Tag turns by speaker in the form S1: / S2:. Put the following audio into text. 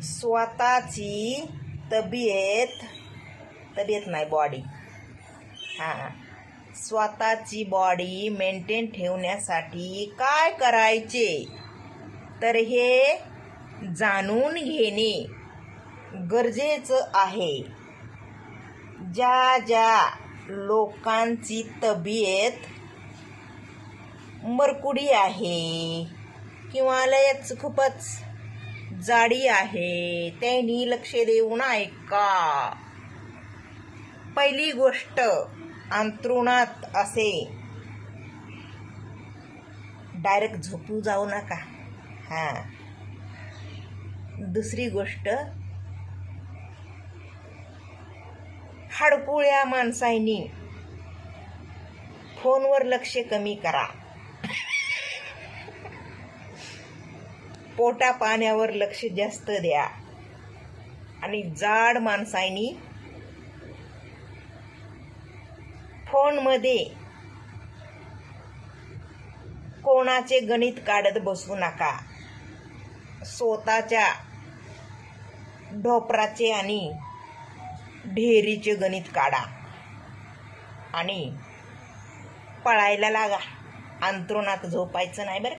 S1: स्वतःची तब्येत नाही बॉडी स्वतःची बॉडी मेंटेन ठेवण्यासाठी काय करायचे तर हे जाणून घेणे गरजेचं आहे. ज्या लोकांची तब्येत मरकुडी आहे किंवा लयच खूपच जाडी आहे त्यांनी लक्ष देऊन ऐका. पहिली गोष्ट, अंथरुणात असे डायरेक्ट झोपू जाऊ नका. दुसरी गोष्ट, हाडकुळ्या माणसांनी फोनवर लक्ष कमी करा. पोटा पाण्यावर लक्ष जास्त द्या. आणि जाड माणसांनी फोनमध्ये कोणाचे गणित काढत बसू नका. स्वतःच्या ढोपराचे आणि ढेरीचे गणित काढा आणि पळायला लागा. अंथरुणात झोपायचं नाही बरं.